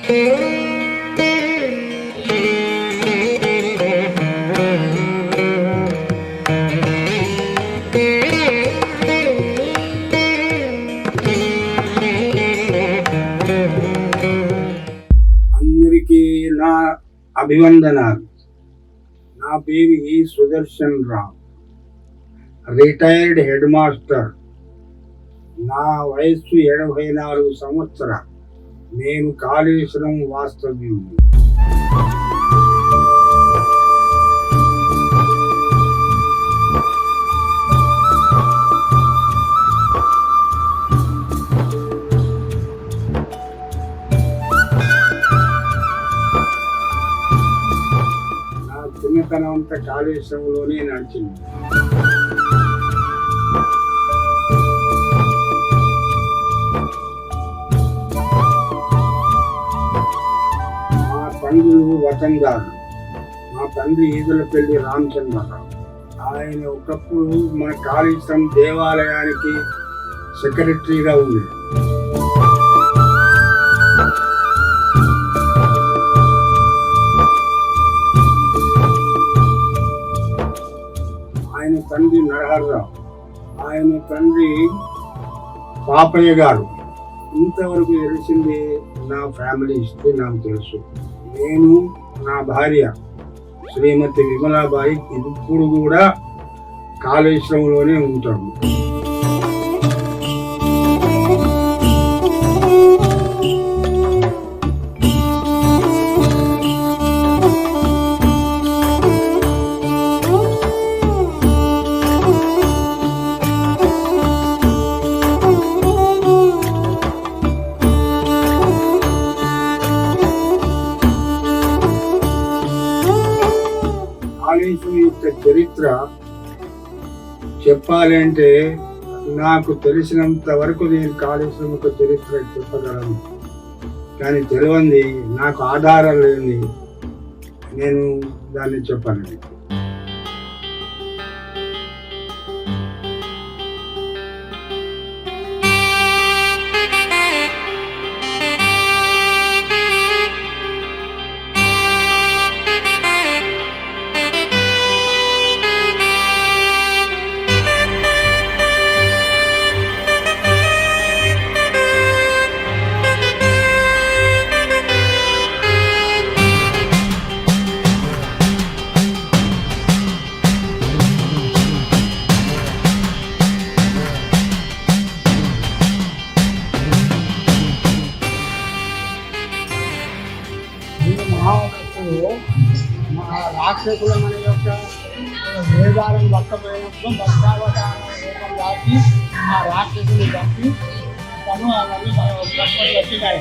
అందరికీ నా అభివందనాలు. నా పేరు సుదర్శన్ రావు, రిటైర్డ్ హెడ్ మాస్టర్. నా వయస్సు 74 సంవత్సరాలు. నేను కాళేశ్వరం వాస్తవ్యుడు. నా చిన్నతనం అంతా కాళేశ్వరంలోనే నడిచింది. తండ్రులు వతందారు. మా తండ్రి ఈదులపల్లి రామచంద్రరావు. ఆయన ఒకప్పుడు మన కాళేశ్వరం దేవాలయానికి సెక్రటరీగా ఉండేది. ఆయన తండ్రి నరహర్రావు, ఆయన తండ్రి పాపయ్య గారు. ఇంతవరకు తెలిసింది నా ఫ్యామిలీ హిస్టరీ నాకు తెలుసు. నేను, నా భార్య శ్రీమతి విమలాబాయి ఇప్పుడు కూడా కాళేశ్వరంలోనే ఉంటాము. కాళేశ్వరం యొక్క చరిత్ర చెప్పాలి అంటే నాకు తెలిసినంత వరకు నేను కాళేశ్వరం యొక్క చరిత్ర చెప్పగలను. కానీ తెలియంది, నాకు ఆధారం లేని నేను దాన్ని చెప్పాను. రాక్షసుల మన యొక్క వేదాలను పక్కపోయినప్పుడు భక్తావతారం రూపం దాటి ఆ రాక్షసుని చంపి తను అవన్నీ వచ్చినాయి.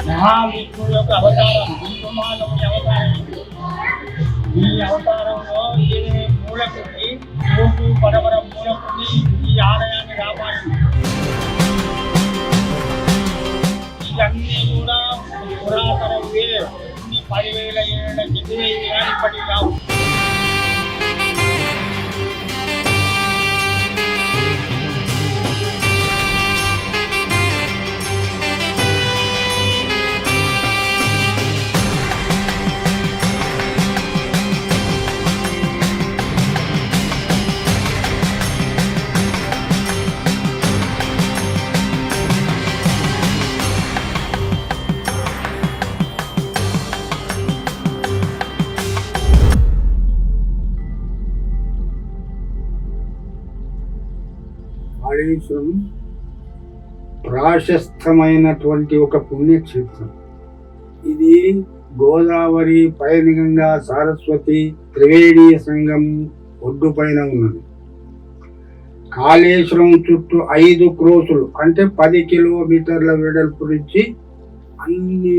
మహావిష్ణువు యొక్క అవతారం, కుంకుమాలోని అవతారం. ఈ అవతారంలో ఈ మూలకుని మూడు పడవర మూలకుని ఈ ఆలయాన్ని కాపాడింది. ఇవన్నీ కూడా పురాతనవే. 10,000 ఏళ్ళ కిందే ఇప్పటికి రావు. కాళేశ్వరం ప్రాశస్తమైనటువంటి ఒక పుణ్యక్షేత్రం. ఇది గోదావరి, పైనగంగా, సరస్వతి, త్రివేణి సంగం ఒడ్డు పైన ఉన్నది. కాళేశ్వరం చుట్టూ 5 క్రోసులు అంటే 10 కిలోమీటర్ల వెడల్పు నుంచి అన్ని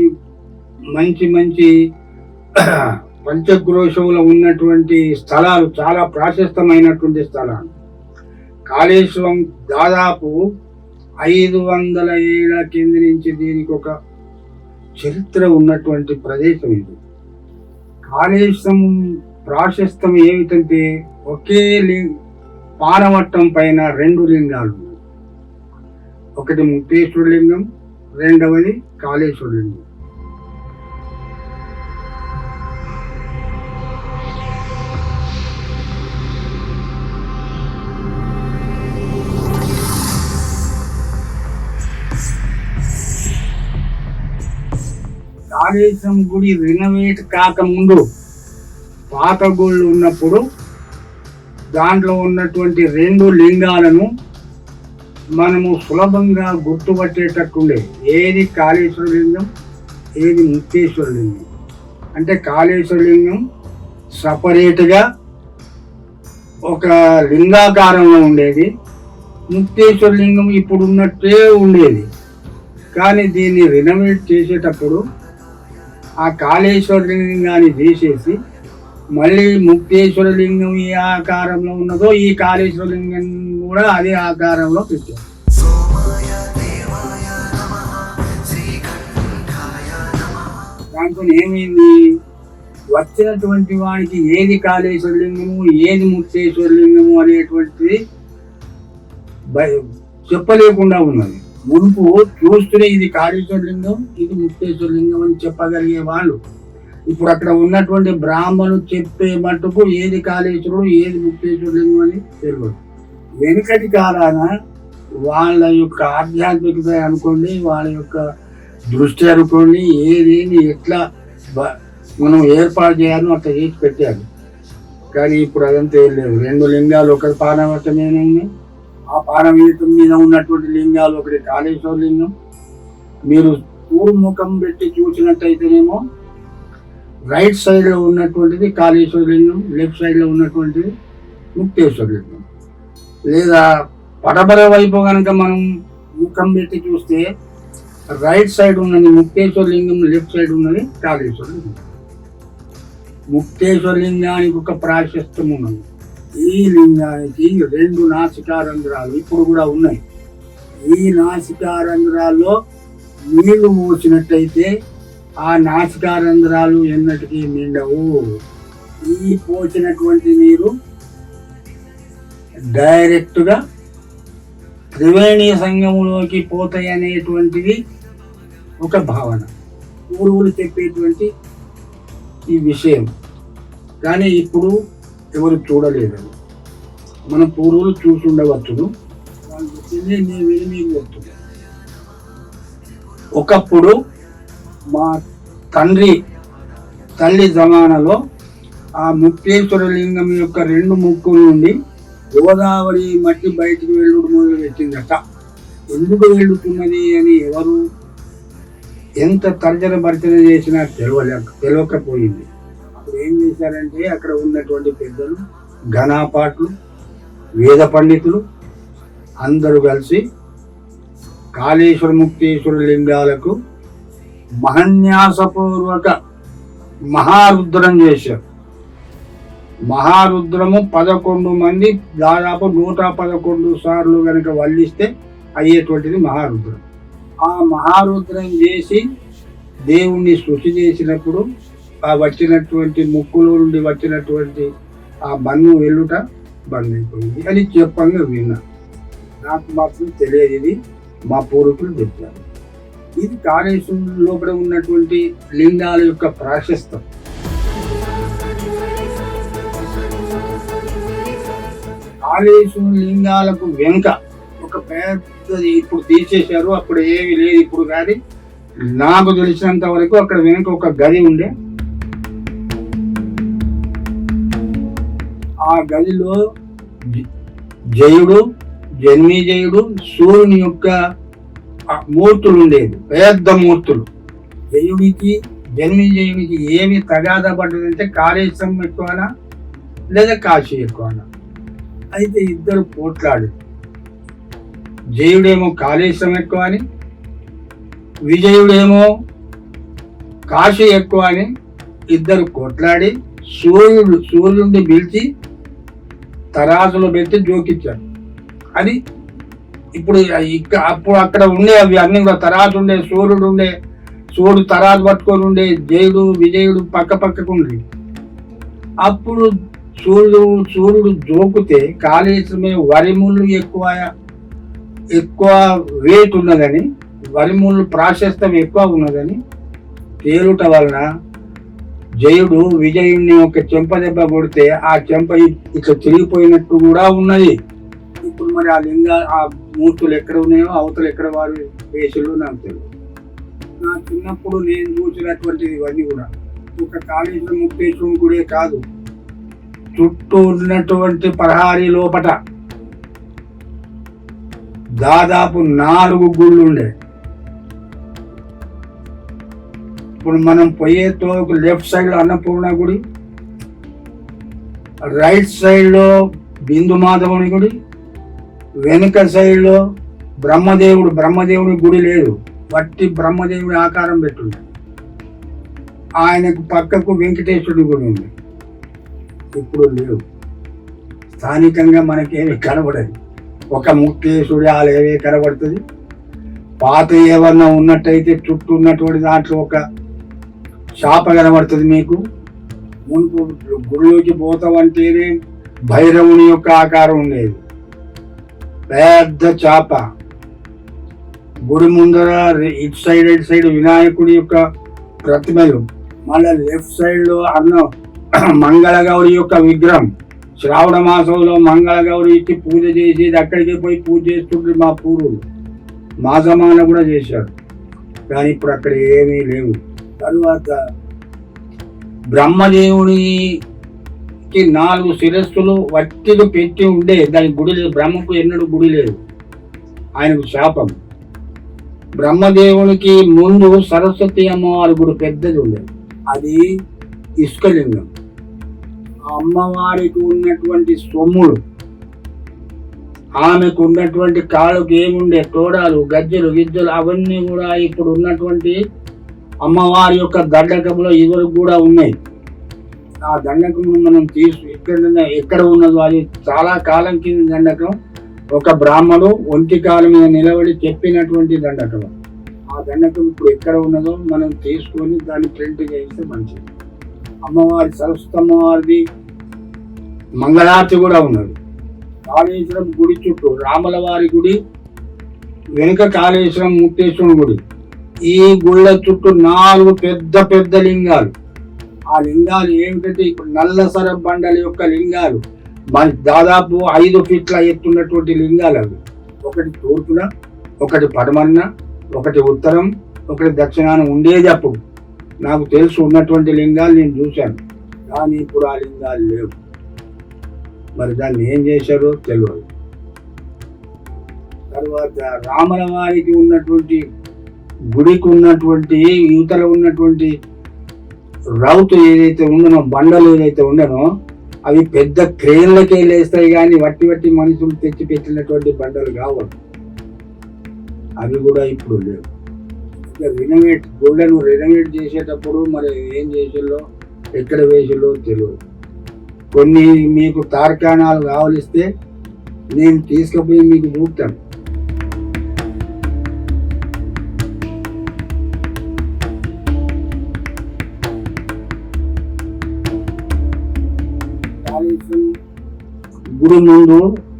మంచి మంచి పంచక్రోశములు ఉన్నటువంటి స్థలాలు, చాలా ప్రాశస్తమైనటువంటి స్థలాలు. కాళేశ్వరం దాదాపు 500 ఏళ్ల కింద నుంచి దీనికి ఒక చరిత్ర ఉన్నటువంటి ప్రదేశం ఇది. కాళేశ్వరం ప్రాశస్తం ఏమిటంటే ఒకే పానవట్టం పైన 2 లింగాలు. ఒకటి ముక్తేశ్వర లింగం, రెండవది కాళేశ్వర లింగం. కాళేశ్వరం గుడి రినోవేట్ కాకముందు పాత గుళ్ళు ఉన్నప్పుడు దాంట్లో ఉన్నటువంటి 2 లింగాలను మనము సులభంగా గుర్తుపట్టేటట్టుండే. ఏది కాళేశ్వర లింగం, ఏది ముక్తేశ్వర లింగం. అంటే కాళేశ్వర లింగం సపరేట్గా ఒక లింగాకారంలో ఉండేది, ముక్తేశ్వర లింగం ఇప్పుడు ఉన్నట్టే ఉండేది. కానీ దీన్ని రినోవేట్ చేసేటప్పుడు ఆ కాళేశ్వర లింగాన్ని తీసేసి మళ్ళీ ముక్తేశ్వర లింగం ఏ ఆకారంలో ఉన్నదో ఈ కాళేశ్వర లింగం కూడా అదే ఆకారంలో పెట్టారు. దాంతో ఏమైంది, వచ్చినటువంటి వాడికి ఏది కాళేశ్వర లింగము, ఏది ముక్తేశ్వర లింగము అనేటువంటిది చెప్పలేకుండా ఉన్నది. మునుపు చూస్తూనే ఇది కాళేశ్వర లింగం, ఇది ముక్తేశ్వర లింగం అని చెప్పగలిగే వాళ్ళు ఇప్పుడు అక్కడ ఉన్నటువంటి బ్రాహ్మణులు చెప్పే మట్టుకు ఏది కాళేశ్వరుడు, ఏది ముక్తేశ్వర లింగం అని తెలియదు. వెనుకటి కాలాన వాళ్ళ యొక్క ఆధ్యాత్మికత అనుకోండి, వాళ్ళ యొక్క దృష్టి అనుకోండి, ఏదేని ఎట్లా మనం ఏర్పాటు చేయాలో అట్లా చేసి పెట్టారు. కానీ ఇప్పుడు అదంతా ఏం లేదు. 2 లింగాలు ఒక పానవట్టమే ఉన్నాయి. ఆ పానవీతం మీద ఉన్నటువంటి లింగాలు ఒకటి కాళేశ్వర లింగం. మీరు పూర్వముఖం పెట్టి చూసినట్టయితేనేమో రైట్ సైడ్ లో ఉన్నటువంటిది కాళేశ్వర లింగం, లెఫ్ట్ సైడ్ లో ఉన్నటువంటిది ముక్తేశ్వర లింగం. లేదా పడమర వైపు కనుక మనం ముఖం పెట్టి చూస్తే రైట్ సైడ్ ఉన్నది ముక్తేశ్వర లింగం, లెఫ్ట్ సైడ్ ఉన్నది కాళేశ్వర లింగం. ముక్తేశ్వర లింగానికి ఒక ప్రాశస్త్యం ఉన్నది. ఈ లింగానికి 2 నాసికారంధ్రాలు ఇప్పుడు కూడా ఉన్నాయి. ఈ నాసికారంధ్రాల్లో నీళ్లు మూసినట్టయితే ఆ నాసికారంధ్రాలు ఎన్నటికీ నిండవు. ఈ పోసినటువంటి నీరు డైరెక్ట్గా త్రివేణి సంగములోకి పోతాయి అనేటువంటిది ఒక భావన, పూర్వులు చెప్పేటువంటి ఈ విషయం. కానీ ఇప్పుడు ఎవరు చూడలేదు. మన పూర్వులు చూసి ఉండవచ్చును, వాళ్ళు చెప్పింది నేను విని చెప్తున్నా. ఒకప్పుడు మా తల్లి జమానాలో ఆ ముక్తేశ్వర లింగం యొక్క 2 ముక్కుల నుండి గోదావరి మట్టి బయటికి వెళ్ళుడు మొదలు పెట్టిందట. ఎందుకు వెళ్ళుతున్నది అని ఎవరు ఎంత తర్జన భర్జన చేసినా తెలియకపోయింది. అప్పుడు ఏం చేశారంటే అక్కడ ఉన్నటువంటి పెద్దలు, ఘనాపాట్లు, వేద పండితులు అందరూ కలిసి కాళేశ్వర ముక్తేశ్వర లింగాలకు మహాన్యాసపూర్వక మహారుద్రం చేశారు. మహారుద్రము 11 మంది దాదాపు 111 సార్లు కనుక వల్లిస్తే అయ్యేటువంటిది మహారుద్రం. ఆ మహారుద్రం చేసి దేవుణ్ణి శృతి చేసినప్పుడు ఆ వచ్చినటువంటి ముక్కులో నుండి వచ్చినటువంటి ఆ బంధు వెళ్ళుట బంద్ అయిపోయింది అని చెప్పంగా విన్నా. నాకు మాత్రం తెలియదు, ఇది మా పూర్వీకులు చెప్పారు. ఇది కాళేశ్వరం లోపల ఉన్నటువంటి లింగాల యొక్క ప్రాశస్తం. కాళేశ్వరం లింగాలకు వెనుక ఒక పెద్దది ఇప్పుడు తీసేశారు, అప్పుడు ఏమి లేదు ఇప్పుడు. కానీ నాకు తెలిసినంత వరకు అక్కడ వెనుక ఒక గది ఉండే. ఆ గదిలో జయుడు, జన్మేజయుడు, సూర్యుని యొక్క మూర్తులు ఉండేది, పెద్ద మూర్తులు. జయుడికి జన్మేజయుడికి ఏమి తగాదా పడ్డదంటే కాళేశ్వరం ఎక్కువనా లేదా కాశీ ఎక్కువనా. అయితే ఇద్దరు పోట్లాడు. జయుడేమో కాళేశ్వరం ఎక్కువ అని, విజయుడేమో కాశీ ఎక్కువ అని ఇద్దరు కొట్లాడి సూర్యుడిని పిలిచి తరాజులో పెట్టి జోకిచ్చారు. అది ఇప్పుడు అప్పుడు అక్కడ ఉండే అవి అన్ని కూడా తరాజు ఉండే, సూర్యుడు తరాజు పట్టుకొని ఉండే, జయుడు విజయుడు పక్క పక్కకు ఉండే. అప్పుడు సూర్యుడు జోకుతే కాళేశ్వరమే వరిముళ్ళు ఎక్కువ ఎక్కువ వెయిట్ ఉన్నదని, వరి ముళ్ళు ప్రాశస్తం ఎక్కువ ఉన్నదని తేలుట వలన జయుడు విజయుడిని ఒక చెంప దెబ్బ కొడితే ఆ చెంప ఇట్లా తిరిగిపోయినట్టు కూడా ఉన్నది. ఇప్పుడు మరి ఆ ఆ మూర్తులు ఎక్కడ ఉన్నాయో అవతలు ఎక్కడ వారి వేషలు నాకు తెలియదు. నా చిన్నప్పుడు నేను చూసినటువంటిది ఇవన్నీ కూడా ఒక కాళేశ్వర ముక్తేశ్వరుని గుడే కాదు, చుట్టూ ఉన్నటువంటి ప్రహారీ లోపట దాదాపు 4 గుళ్ళు ఉండే. ఇప్పుడు మనం పోయేతో లెఫ్ట్ సైడ్ లో అన్నపూర్ణ గుడి, రైట్ సైడ్ లో బిందు మాధవుని గుడి, వెనుక సైడ్ లో బ్రహ్మదేవుడి గుడి లేదు, వట్టి బ్రహ్మదేవుడి ఆకారం పెట్టుండే. ఆయనకు పక్కకు వెంకటేశ్వరుడి గుడి ఉంది. ఇప్పుడు లేవు, స్థానికంగా మనకేమి కనబడదు. ఒక ముక్తేశ్వరుడి ఆలయమే కనబడుతుంది. పాత ఏమన్నా ఉన్నట్టయితే చుట్టూ ఉన్నటువంటి దాంట్లో ఒక చాప కనబడుతుంది మీకు. మునుపు గుడిలోకి పోతామంటేనే భైరవుని యొక్క ఆకారం ఉండేది, పెద్ద చాప. గుడి ముందర ఇటు సైడ్ వినాయకుడి యొక్క ప్రతిమలు, మళ్ళా లెఫ్ట్ సైడ్ లో మంగళగౌరి యొక్క విగ్రహం. శ్రావణ మాసంలో మంగళగౌరికి పూజ చేసేది, అక్కడికి పోయి పూజ చేస్తుంటే మా పూర్వులు. మాసమాన కూడా చేశారు, కానీ ఇప్పుడు అక్కడ ఏమీ లేవు. తరువాత బ్రహ్మదేవునికి 4 శిరస్సులు వట్టిగా పెట్టి ఉండే, దాని గుడి లేదు. బ్రహ్మకు ఎన్నడూ గుడి లేదు, ఆయనకు శాపం. బ్రహ్మదేవునికి ముందు సరస్వతి అమ్మవారి గుడి పెద్దది ఉండేది, అది ఇసుకలింగం. అమ్మవారికి ఉన్నటువంటి సొమ్ములు, ఆమెకు ఉన్నటువంటి కాళ్ళకు ఏముండే తోడాలు, గజ్జలు, గిజ్జలు అవన్నీ కూడా ఇప్పుడు ఉన్నటువంటి అమ్మవారి యొక్క దండకంలో ఇవరకు కూడా ఉన్నాయి. ఆ దండకం మనం ఎక్కడ ఉన్నదో అది చాలా కాలం కింద దండకం. ఒక బ్రాహ్మడు ఒంటి కాలం మీద నిలబడి చెప్పినటువంటి దండకం. ఆ దండకం ఇప్పుడు ఎక్కడ ఉన్నదో మనం తీసుకొని దాన్ని ప్రింట్ చేస్తే మంచిది. అమ్మవారి సరస్వతి అమ్మవారిది మంగళారతి కూడా ఉన్నది. కాళేశ్వరం గుడి చుట్టూ రాములవారి గుడి, వెనుక కాళేశ్వరం ముక్తేశ్వరం గుడి, ఈ గుళ్ళ చుట్టూ 4 పెద్ద లింగాలు. ఆ లింగాలు ఏమిటంటే ఇప్పుడు నల్లసర బండల యొక్క లింగాలు, దాదాపు 5 ఫీట్ల ఎత్తున్నటువంటి లింగాలు అవి. ఒకటి తూర్పున, ఒకటి పడమన్న, ఒకటి ఉత్తరం, ఒకటి దక్షిణాన ఉండేది. అప్పుడు నాకు తెలుసు ఉన్నటువంటి లింగాలు నేను చూశాను, కానీ ఇప్పుడు ఆ లింగాలు లేవు. మరి దాన్ని ఏం చేశారో తెలియదు. తర్వాత రాముల వారికి ఉన్నటువంటి గుడికి ఉన్నటువంటి యువతలో ఉన్నటువంటి రౌతు ఏదైతే ఉండనో, బండలు ఏదైతే ఉండనో, అవి పెద్ద క్రేన్లకే లేస్తాయి, కానీ వట్టి మనుషులు తెచ్చి పెట్టినటువంటి బండలు కావాలి. అవి కూడా ఇప్పుడు లేవు. గుళ్ళను రెనోవేట్ చేసేటప్పుడు మరి ఏం చేసేలో, ఎక్కడ వేసేలో తెలియదు. కొన్ని మీకు తార్కాణాలు కావలిస్తే నేను తీసుకుపోయి మీకు చూపుతాను. గుడి ముందు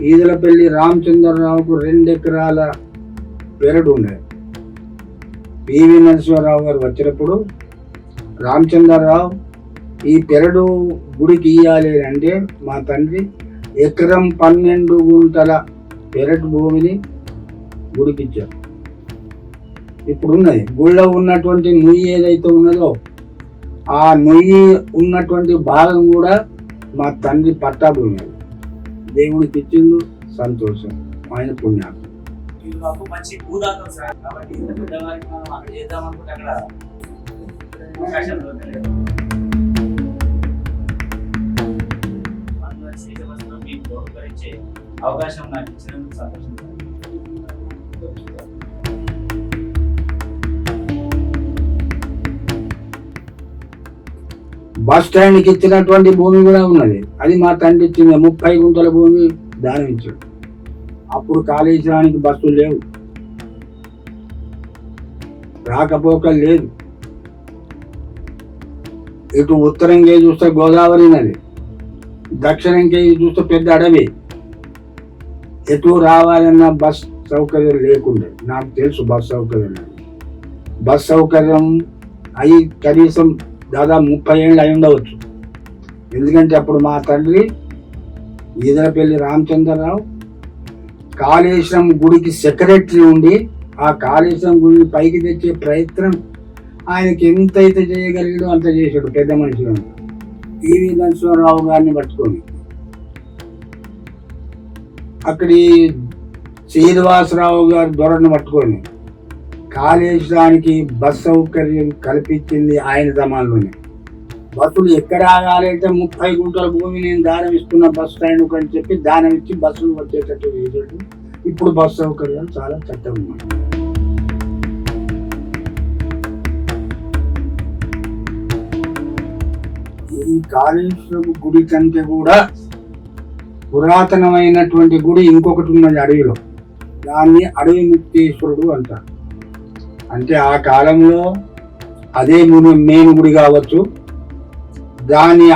ఈదలపల్లి రామచంద్రరావుకు 2 ఎకరాల పెరడు ఉండేది. పివి నరసింహారావు గారు వచ్చినప్పుడు రామచంద్రరావు ఈ పెరడు గుడికి ఇయ్యాలి అంటే మా తండ్రి ఎకరం 12 గుంటల పెరడు భూమిని గుడికి ఇచ్చారు. ఇప్పుడు ఉన్నది గుళ్ళో ఉన్నటువంటి నుయ్యి ఏదైతే ఉన్నదో ఆ నుయ్యి ఉన్నటువంటి భాగం కూడా మా తండ్రి పట్టా భూమి. దేవుడికి ఇచ్చిండు, సంతోషం, ఆయన పుణ్యం. మంచి భూదాతం సార్, కాబట్టి పెద్దవారికి మనం అక్కడ చేద్దాం అనుకుంటే అక్కడ మీకు బహుకరించే అవకాశం నాకు ఇచ్చినందుకు సంతోషం. బస్ స్టాండ్కి ఇచ్చినటువంటి భూమి కూడా ఉన్నది, అది మా తండ్రి ఇచ్చింది. 30 గుంటల భూమి దానం ఇచ్చాడు. అప్పుడు కాళేశ్వరానికి బస్సులు లేవు, రాకపోక లేదు. ఇటు ఉత్తరంకే చూస్తే గోదావరి నది, దక్షిణంకే చూస్తే పెద్ద అడవి. ఎటు రావాలన్నా బస్ సౌకర్యం లేకుండే. నాకు తెలుసు బస్ సౌకర్యం బస్ సౌకర్యం అయి కనీసం దాదాపు 30 ఏళ్ళు అయి ఉండవచ్చు. ఎందుకంటే అప్పుడు మా తండ్రి ఈదరపల్లి రామచంద్రరావు కాళేశ్వరం గుడికి సెక్రటరీ ఉండి ఆ కాళేశ్వరం గుడిని పైకి తెచ్చే ప్రయత్నం ఆయనకి ఎంతైతే చేయగలిగాడో అంత చేశాడు. పెద్ద మనిషిగా టీవీ నరసింహారావు గారిని పట్టుకొని అక్కడి శ్రీనివాసరావు గారి దొరను పట్టుకొని కాళేశ్వరానికి బస్ సౌకర్యం కల్పించింది ఆయన జమాన్లోనే. బస్సులు ఎక్కడ ఆగాలంటే 30 గుంటల భూమి నేను దానం ఇస్తున్న బస్ స్టాండ్ అని చెప్పి దానం ఇచ్చి బస్సులు వచ్చేటట్టు చేసాడు. ఇప్పుడు బస్ సౌకర్యాలు చాలా చక్కగా ఉన్నాయి. ఈ కాళేశ్వరం గుడి కంటే కూడా పురాతనమైనటువంటి గుడి ఇంకొకటి ఉన్నది అడవిలో. దాన్ని అడవి ముక్తేశ్వరుడు అంటారు. అంటే ఆ కాలంలో అదే మెయిన్ గుడి కావచ్చు. దాని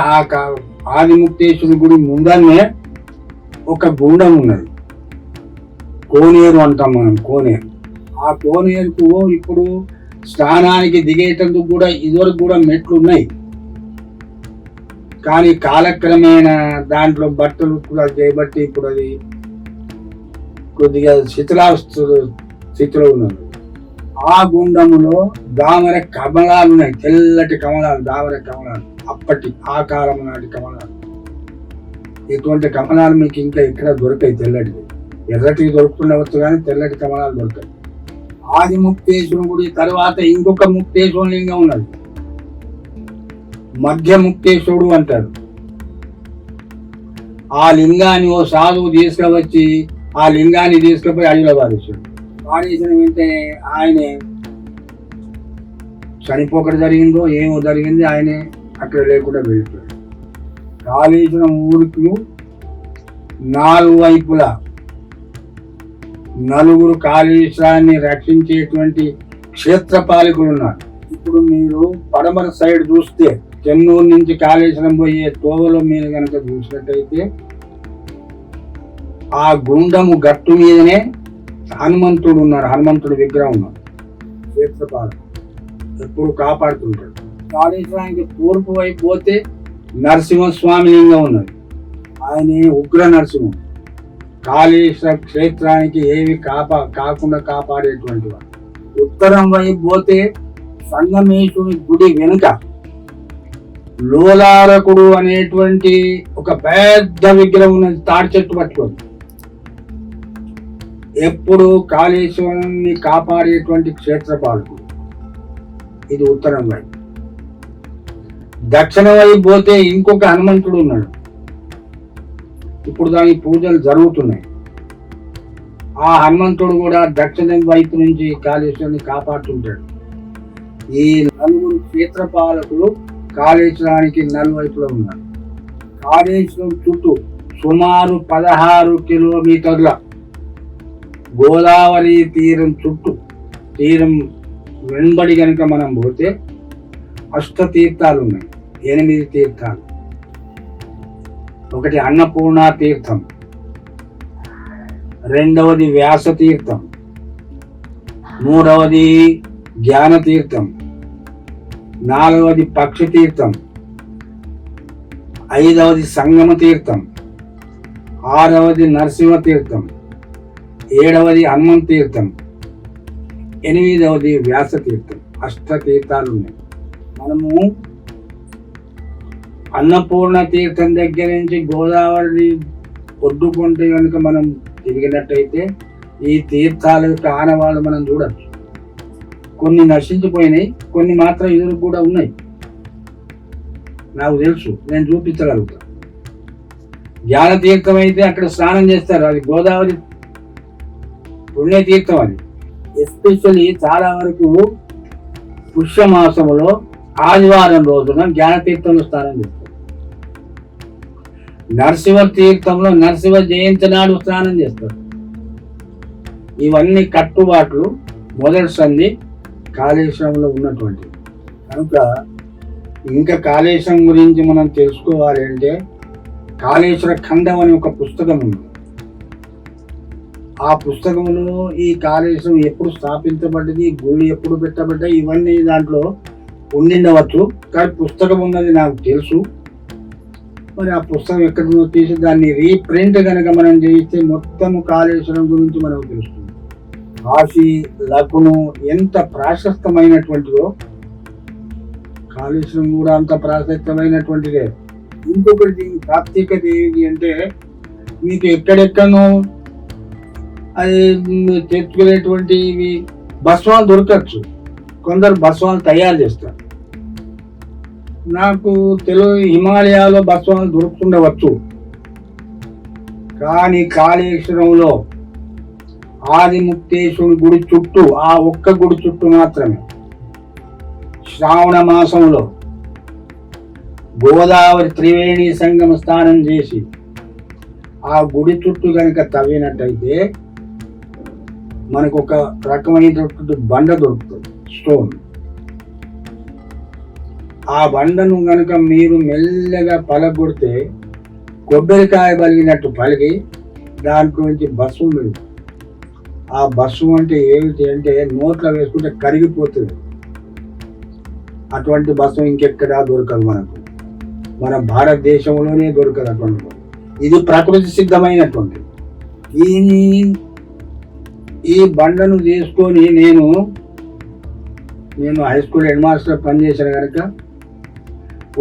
ఆది ముక్తేశ్వరుడి గుడి ముందరనే ఒక గుండం ఉన్నది, కోనేరు అంటాం మనం. కోనేరు, ఆ కోనేరుకు ఇప్పుడు స్నానానికి దిగేటందుకు కూడా ఇదివరకు కూడా మెట్లు ఉన్నాయి. కానీ కాలక్రమేణా దాంట్లో బట్టలు కూడా చేయబట్టి ఇప్పుడు అది కొద్దిగా స్థితిలో ఉన్నది. ఆ గుండములో దామర కమలాలు ఉన్నాయి, తెల్లటి కమలాలు, దామర కమలాలు. అప్పటి ఆ కాలం నాటి కమలాలు. ఇటువంటి కమలాలు మీకు ఇంకా ఇక్కడ దొరికాయి. తెల్లటి ఎర్రటి దొరుకుతుండవచ్చు కానీ తెల్లటి కమలాలు దొరికాయి. ఆది ముక్తేశ్వరం గుడి తర్వాత ఇంకొక ముక్తేశ్వర లింగం ఉన్నది, మధ్య ముక్తేశ్వరుడు అంటారు. ఆ లింగాన్ని ఓ సాధువు తీసుకువచ్చి ఆ లింగాన్ని తీసుకుపోయి అడవిలో పారేశాడు. పారేసిన వెంటనే ఆయనే చనిపోకడ జరిగిందో ఏమో జరిగింది, ఆయనే అక్కడ లేకుండా వెళ్ళిపోయాడు. కాళేశ్వరం ఊరికి 4 వైపులా 4 కాళేశ్వరాన్ని రక్షించేటువంటి క్షేత్రపాలకులు ఉన్నారు. ఇప్పుడు మీరు పడమర సైడ్ చూస్తే చెన్నూరు నుంచి కాళేశ్వరం పోయే తోవలో మీరు కనుక చూసినట్టయితే ఆ గుండము గట్టు మీదనే హనుమంతుడు ఉన్నాడు. హనుమంతుడి విగ్రహం ఉన్నాడు. క్షేత్రపాలకుడు ఎప్పుడు కాపాడుతుంటాడు. కాళేశ్వరానికి తూర్పు వైపు పోతే నరసింహస్వామి లింగం ఉన్నది. ఆయన ఉగ్ర నరసింహం. కాళేశ్వర క్షేత్రానికి ఏవి కాకుండా కాపాడేటువంటి వాడు. ఉత్తరం వైపు పోతే సంగమేశ్వరుని గుడి వెనుక లోలారకుడు అనేటువంటి ఒక పెద్ద విగ్రహం ఉన్నది, తాడి చెట్టు పట్టుకొని. ఎప్పుడు కాళేశ్వరాన్ని కాపాడేటువంటి క్షేత్రపాలకుడు. ఇది ఉత్తరం వైపు. దక్షిణ వైపు పోతే ఇంకొక హనుమంతుడు ఉన్నాడు. ఇప్పుడు దానికి పూజలు జరుగుతున్నాయి. ఆ హనుమంతుడు కూడా దక్షిణ వైపు నుంచి కాళేశ్వరాన్ని కాపాడుతుంటాడు. ఈ 4 క్షేత్రపాలకులు కాళేశ్వరానికి నలువైపులో ఉన్నారు. కాళేశ్వరం చుట్టూ సుమారు 16 కిలోమీటర్ల గోదావరి తీరం చుట్టూ, తీరం వెంబడి కనుక మనం పోతే అష్టతీర్థాలు ఉన్నాయి, 8 తీర్థాలు. ఒకటి అన్నపూర్ణ తీర్థం, రెండవది వ్యాస తీర్థం, మూడవది జ్ఞాన తీర్థం, నాలుగవది పక్షి తీర్థం, ఐదవది సంగమ తీర్థం, ఆరవది నరసింహ తీర్థం, ఏడవది హనుమంత తీర్థం, 8వది వ్యాస తీర్థం. అష్టతీర్థాలు ఉన్నాయి. మనము అన్నపూర్ణ తీర్థం దగ్గర నుంచి గోదావరి ఒడ్డుకుంటే కనుక మనం తిరిగినట్టయితే ఈ తీర్థాల యొక్క ఆనవాళ్ళు మనం చూడచ్చు. కొన్ని నశించిపోయినాయి, కొన్ని మాత్రం ఎదురు కూడా ఉన్నాయి. నాకు తెలుసు, నేను చూపించగలుగుతా. జ్ఞాన తీర్థం అయితే అక్కడ స్నానం చేస్తారు, అది గోదావరి పుణ్యతీర్థం. అది ఎస్పెషల్లీ చాలా వరకు పుష్యమాసములో ఆదివారం రోజున జ్ఞానతీర్థంలో స్నానం చేస్తారు. నరసింహ తీర్థంలో నరసింహ జయంతి నాడు స్నానం చేస్తారు. ఇవన్నీ కట్టుబాట్లు మొదటి సంధి కాళేశ్వరంలో ఉన్నటువంటి. కనుక ఇంకా కాళేశ్వరం గురించి మనం తెలుసుకోవాలి అంటే కాళేశ్వర ఖండం అనే ఒక పుస్తకం ఉంది. ఆ పుస్తకంలో ఈ కాళేశ్వరం ఎప్పుడు స్థాపించబడ్డది, గుళ్ళు ఎప్పుడు పెట్టబడ్డాయి, ఇవన్నీ దాంట్లో ఉండిండవచ్చు. కానీ పుస్తకం ఉన్నది నాకు తెలుసు. మరి ఆ పుస్తకం ఎక్కడో తీసి దాన్ని రీప్రింట్ కనుక మనం చేయిస్తే మొత్తం కాళేశ్వరం గురించి మనకు తెలుస్తుంది. కాశీ లకును ఎంత ప్రాశస్తమైనటువంటిదో కాళేశ్వరం కూడా అంత ప్రాశస్తమైనటువంటిదే. ఇంకొకటి దీని ప్రాప్తికత ఏది అంటే, మీకు ఎక్కడెక్కడో అది తెచ్చుకునేటువంటి భస్వాలు దొరకచ్చు. కొందరు భస్వాలు తయారు చేస్తారు. నాకు తెలుగు హిమాలయాలో భస్వాలు దొరుకుతుండవచ్చు. కానీ కాళేశ్వరంలో ఆదిముక్తేశ్వరుని గుడి చుట్టూ, ఆ ఒక్క గుడి చుట్టూ మాత్రమే శ్రావణ మాసంలో గోదావరి త్రివేణి సంగమ స్నానం చేసి ఆ గుడి చుట్టూ కనుక తవ్వినట్టయితే మనకు ఒక రకమైనటువంటి బండ దొరుకుతుంది, స్టోన్. ఆ బండను కనుక మీరు మెల్లగా పలగొడితే కొబ్బరికాయ పలిగినట్టు పలిగి దాంట్లో నుంచి బస్సు ఉంది. ఆ బస్సు అంటే ఏమిటి అంటే, నోట్లో వేసుకుంటే కరిగిపోతుంది. అటువంటి బస్సు ఇంకెక్కడా దొరకదు మనకు. మన భారతదేశంలోనే దొరకదు అటువంటి. ఇది ప్రకృతి సిద్ధమైనటువంటి. ఈ బండను తీసుకొని నేను హై స్కూల్ హెడ్ మాస్టర్ పనిచేశాను కనుక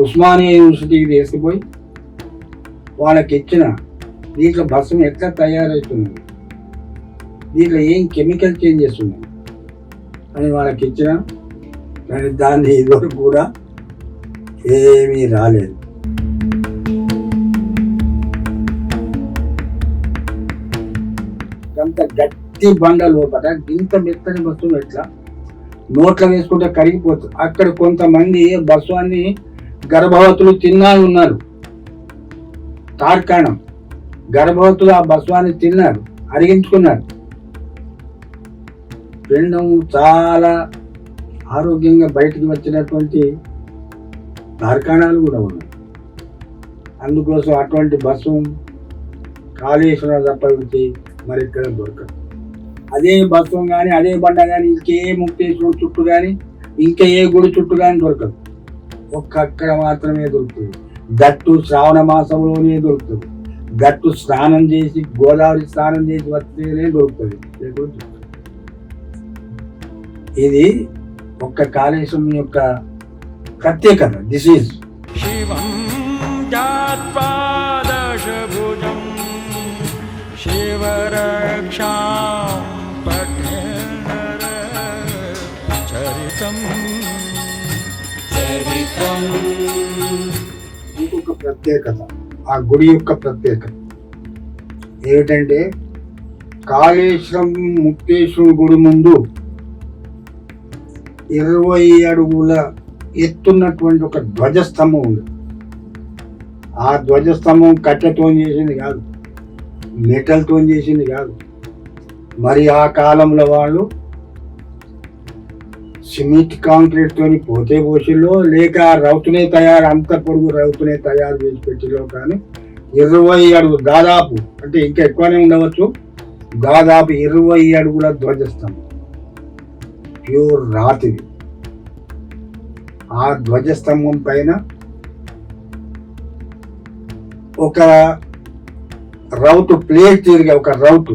ఉస్మానియా యూనివర్సిటీకి తీసుకుపోయి వాళ్ళకి ఇచ్చిన, దీంట్లో భస్మం ఎట్లా తయారవుతుంది, దీంట్లో ఏం కెమికల్ చేంజెస్ ఉన్నాయి అని వాళ్ళకి ఇచ్చిన. కానీ దాన్ని ఇదివరకు కూడా ఏమీ రాలేదు. అంత గట్టి బండ లోపల ఇంత మెత్తని బస్సు ఎట్లా నోట్లో వేసుకుంటే కరిగిపోతుంది. అక్కడ కొంతమంది బస్వాన్ని గర్భవతులు తిన్నారు ఉన్నారు. తార్కాణం గర్భవతులు ఆ బస్వాన్ని తిన్నారు, అరిగించుకున్నారు. పిండం చాలా ఆరోగ్యంగా బయటికి వచ్చినటువంటి తార్కాణాలు కూడా ఉన్నాయి. అందుకోసం అటువంటి బస్సు కాళేశ్వరం తప్ప మరి ఇక్కడ దొరకదు. అదే బస్సు కానీ, అదే బండ కానీ, ఇంకే ముక్తేశ్వరం చుట్టూ కానీ, ఇంకా ఏ గుడి చుట్టూ కానీ దొరకదు. అక్కడ మాత్రమే దొరుకుతుంది. దట్టు శ్రావణ మాసంలోనే దొరుకుతుంది. దట్టు స్నానం చేసి, గోదావరి స్నానం చేసి వస్తేనే దొరుకుతుంది. ఇది ఒక్క కాళేశ్వరం యొక్క ప్రత్యేకత. దిస్ ఈజ్ శివం జాత్పాదశభుజం శివరక్షాం పఠేన్నర చరితం. ఇంకొక ప్రత్యేకత, ఆ గుడి యొక్క ప్రత్యేకత ఏమిటంటే, కాళేశ్వరం ముక్తేశ్వరుని గుడి ముందు 20 అడుగుల ఎత్తున్నటువంటి ఒక ధ్వజస్తంభం ఉంది. ఆ ధ్వజస్తంభం కట్టెతో చేసింది కాదు, మెటల్తో చేసింది కాదు. మరి ఆ కాలంలో వాళ్ళు సిమెంట్ కాంక్రీట్ తోని పోతే పోసిలో, లేక రౌతునే అంత పొడుగు రౌతునే తయారు చేసి పెట్టిలో. కానీ 20 అడుగులు, దాదాపు అంటే ఇంకా ఎక్కువనే ఉండవచ్చు, దాదాపు 20 అడుగుల ధ్వజస్తంభం, ప్యూర్ రాతిది. ఆ ధ్వజస్తంభం పైన ఒక రౌతు ప్లేట్ తిరిగే ఒక రౌతు,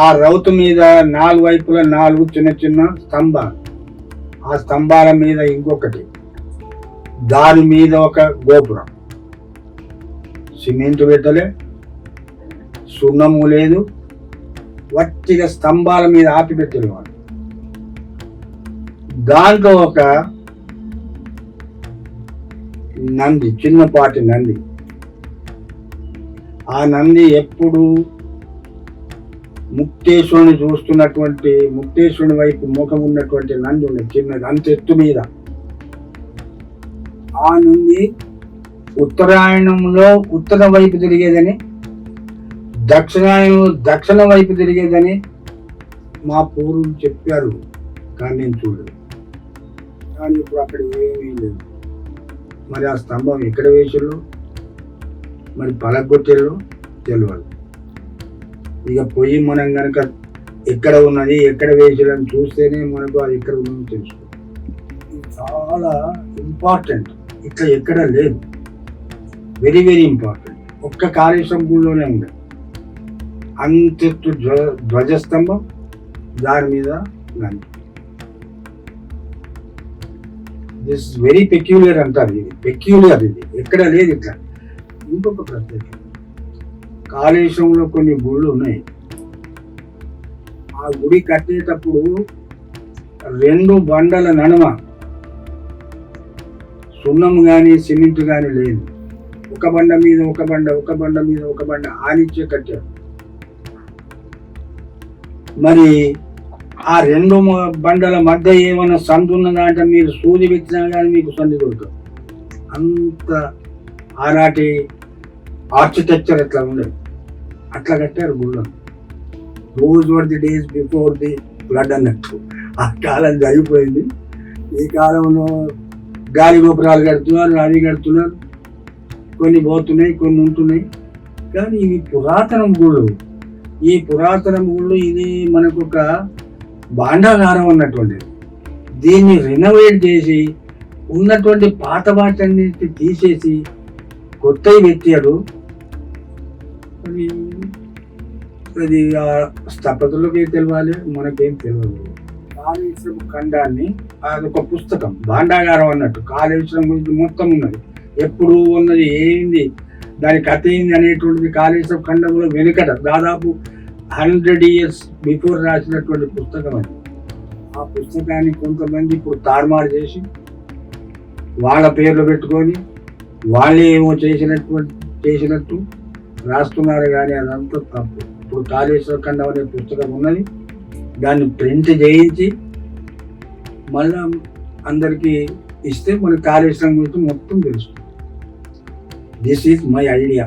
ఆ రౌతు మీద 4 వైపులా 4 చిన్న చిన్న స్తంభాలు, ఆ స్తంభాల మీద ఇంకొకటి, దాని మీద ఒక గోపురం. సిమెంట్ పెట్టలే, సున్నము లేదు, వట్టిగా స్తంభాల మీద ఆపి పెట్టిన వాడు. దాంట్లో ఒక నంది, చిన్నపాటి నంది. ఆ నంది ఎప్పుడు ముక్తేశ్వరుని చూస్తున్నటువంటి, ముక్తేశ్వరుని వైపు ముఖం ఉన్నటువంటి నంది ఉన్నది, చిన్నది, అంత ఎత్తు మీద. ఆ నంది ఉత్తరాయణంలో ఉత్తర వైపు తిరిగేదని, దక్షిణాయనంలో దక్షిణ వైపు తిరిగేదని మా పూర్వులు చెప్పారు. కానీ నేను చూడలేదు. కానీ ఇప్పుడు అక్కడ ఏమీ లేదు. మరి ఆ స్తంభం ఎక్కడ వేసిళ్ళు, మరి పలగొట్టిళ్ళు తెలియదు. ఇక పొయ్యి మనం కనుక ఎక్కడ ఉన్నది ఎక్కడ వేసేదని చూస్తేనే మనకు అది ఎక్కడ ఉన్నది తెలుసు. ఇది చాలా ఇంపార్టెంట్, ఇట్లా ఎక్కడ లేదు. Very very important. ఒక్క కాళేశ్వరం గుడిలోనే ఉంది. అంతెత్తు ధ్వజస్తంభం, దాని మీద గంట. దిస్ వెరీ పెక్యులియర్ అంటారు. ఇది పెక్యులియర్, ఇది ఎక్కడ లేదు ఇట్లా. ఇంకొక ప్రత్యేకత, కాళేశ్వరంలో కొన్ని గుళ్ళు ఉన్నాయి. ఆ గుడి కట్టేటప్పుడు 2 బండల నడుమ సున్నం కానీ సిమెంట్ కానీ లేదు. ఒక బండ మీద ఒక బండ, ఒక బండ మీద ఒక బండ ఆనిచ్చే కట్టారు. మరి ఆ 2 బండల మధ్య ఏమైనా సందు ఉన్నదా అంటే మీరు సూది పెట్టినా కానీ మీకు సంది దొరకదు. అంత ఆనాటి ఆర్కిటెక్చర్ ఎట్లా ఉండేది, అట్లా కట్టారు గుళ్ళను. Those were the days before the flood అన్నట్టు. ఆ కాలం జరిగిపోయింది. ఈ కాలంలో గాలి గోపురాలు కడుతున్నారు, అవి కడుతున్నారు, కొన్ని పోతున్నాయి, కొన్ని ఉంటున్నాయి. కానీ ఇవి పురాతన గుళ్ళు. ఈ పురాతన గుళ్ళు ఇది మనకు ఒక భాండాగారం అన్నటువంటిది. దీన్ని రెనోవేట్ చేసి ఉన్నటువంటి పాత వాటన్నిటి తీసేసి కొత్తవి పెట్టారు. అది ఆ స్థపతులకి తెలియాలి, మనకేం తెలియదు. కాళేశ్వరం ఖండాన్ని అదొక పుస్తకం, భాండాగారం అన్నట్టు. కాళేశ్వరం గురించి మొత్తం ఉన్నది, ఎప్పుడు ఉన్నది, ఏంది, దాని కథ ఏంది అనేటువంటిది కాళేశ్వరం ఖండంలో వెనుకట దాదాపు 100 years బిఫోర్ రాసినటువంటి పుస్తకం అది. ఆ పుస్తకాన్ని కొంతమంది ఇప్పుడు తారుమారు చేసి వాళ్ళ పేర్లు పెట్టుకొని వాళ్ళే ఏమో చేసినట్టు రాస్తున్నారు. కానీ అదంతా తప్పు. ఇప్పుడు కాళేశ్వర ఖండం అనే పుస్తకం ఉన్నది, దాన్ని ప్రింట్ చేయించి మళ్ళా అందరికీ ఇస్తే మన కాళేశ్వరం గురించి మొత్తం తెలుస్తుంది. This is my idea.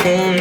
Thank you.